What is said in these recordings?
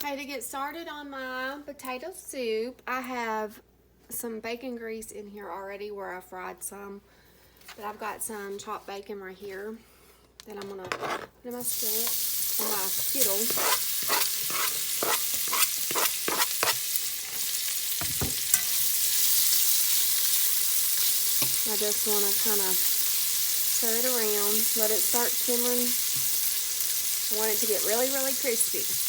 Okay, to get started on my potato soup, I have some bacon grease in here already where I fried some. But I've got some chopped bacon right here that I'm going to put in my skillet, or my kettle. I just want to kind of stir it around, let it start simmering. I want it to get really, really crispy.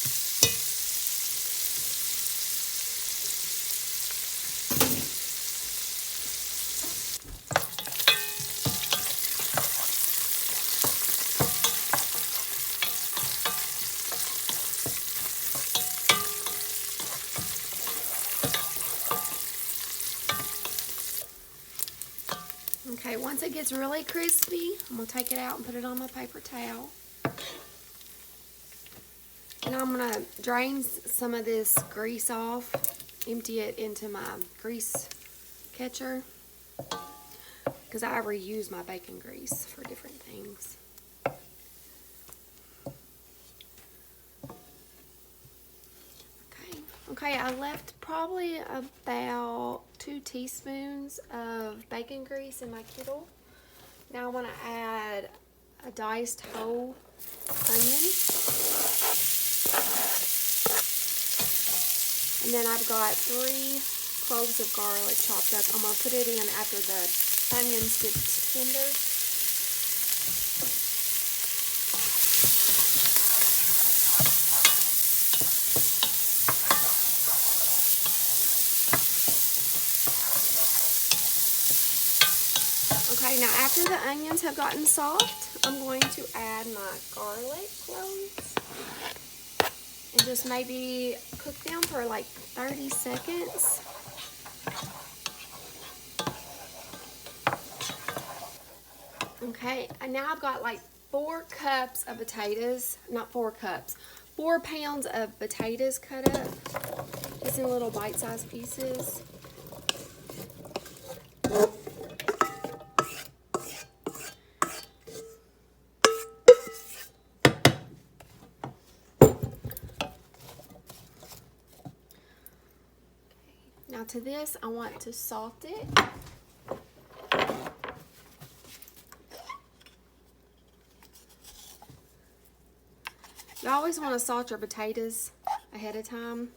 Okay, once it gets really crispy, I'm going to take it out and put it on my paper towel. And I'm going to drain some of this grease off, empty it into my grease catcher, because I reuse my bacon grease for different things. Okay, I left probably about 2 teaspoons of bacon grease in my kettle. Now I want to add a diced whole onion. And then I've got 3 cloves of garlic chopped up. I'm going to put it in after the onions get tender. Okay, now after the onions have gotten soft, I'm going to add my garlic cloves and just maybe cook them for like 30 seconds. Okay, and now I've got like 4 cups of potatoes, not 4 cups, 4 pounds of potatoes cut up, just in little bite-sized pieces. Now to this, I want to salt it. You always want to salt your potatoes ahead of time.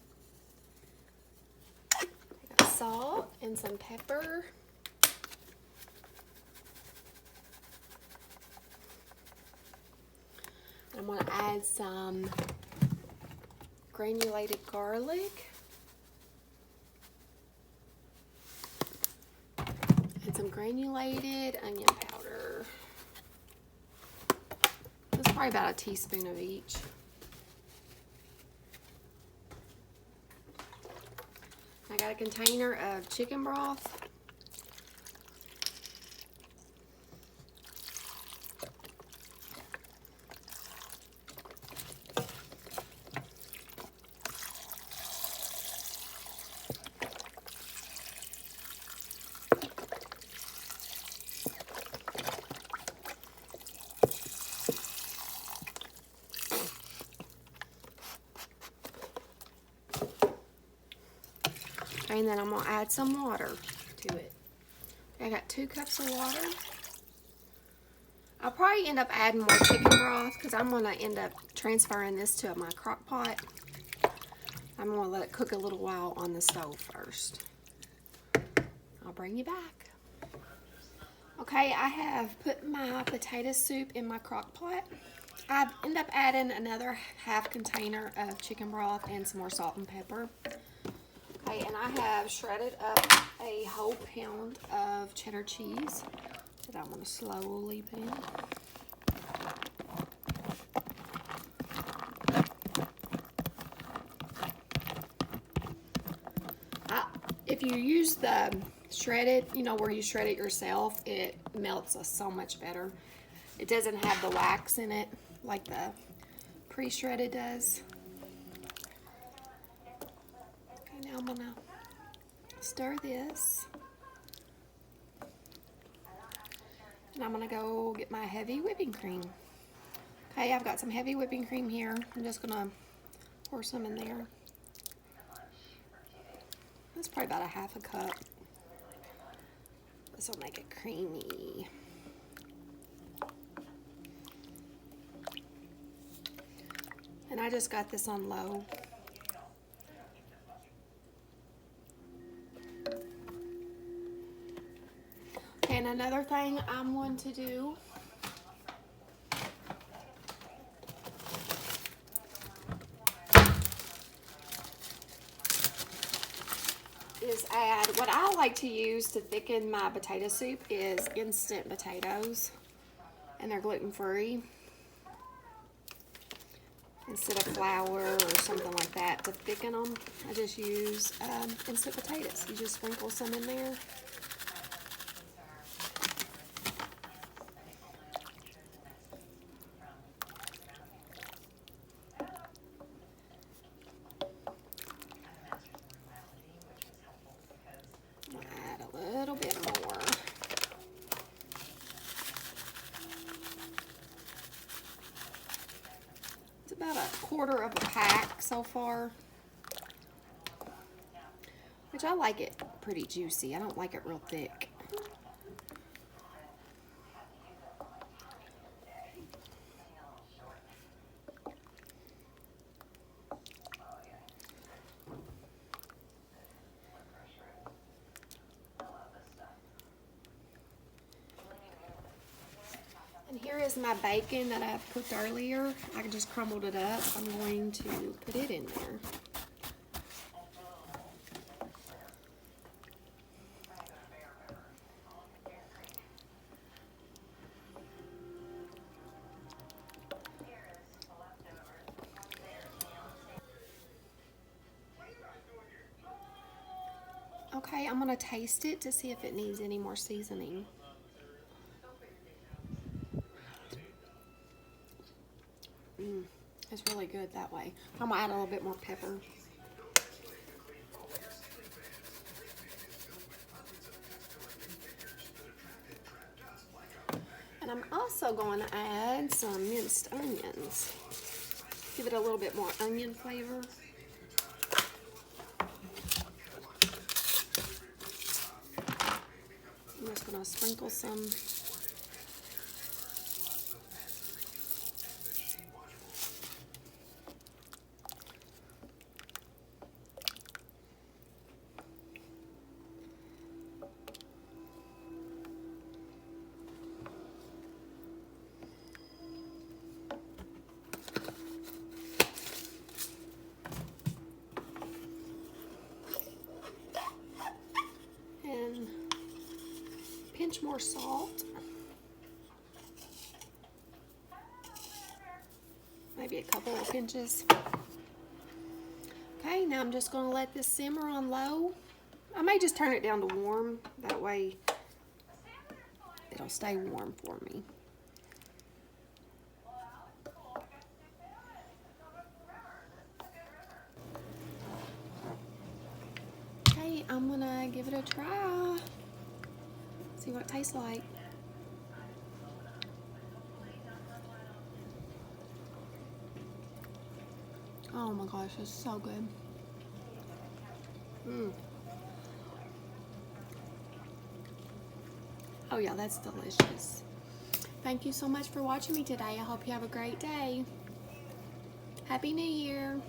I got salt and some pepper. I'm going to add some granulated garlic. And some granulated onion powder. That's probably about a teaspoon of each. I got a container of chicken broth. And then I'm going to add some water to it. I got 2 cups of water. I'll probably end up adding more chicken broth because I'm going to end up transferring this to my crock pot. I'm going to let it cook a little while on the stove first. I'll bring you back. Okay, I have put my potato soup in my crock pot. I end up adding another half container of chicken broth and some more salt and pepper. Okay, and I have shredded up a whole pound of cheddar cheese that I'm going to slowly put in. If you use the shredded, you know, where you shred it yourself, it melts so much better. It doesn't have the wax in it like the pre-shredded does. Okay, now I'm going to stir this. And I'm going to go get my heavy whipping cream. Okay, I've got some heavy whipping cream here. I'm just going to pour some in there. That's probably about a half a cup. This will make it creamy. And I just got this on low. And another thing I'm going to do is add, what I like to use to thicken my potato soup is instant potatoes, and they're gluten-free. Instead of flour or something like that to thicken them, I just use instant potatoes. You just sprinkle some in there. Add a little bit more. It's about a quarter of a pack so far, which I like it pretty juicy. I don't like it real thick. And here is my bacon that I cooked earlier. I just crumbled it up. I'm going to put it in there. Okay, I'm gonna taste it to see if it needs any more seasoning. It's really good that way. I'm gonna add a little bit more pepper. And I'm also going to add some minced onions. Give it a little bit more onion flavor. I'm just going to sprinkle some. And pinch more salt. Maybe a couple of pinches. Okay, now I'm just going to let this simmer on low. I may just turn it down to warm. That way it'll stay warm for me. Okay, I'm going to give it a try. See what it tastes like. Oh my gosh, it's so good. Oh yeah, that's delicious. Thank you so much for watching me today. I hope you have a great day. Happy New Year.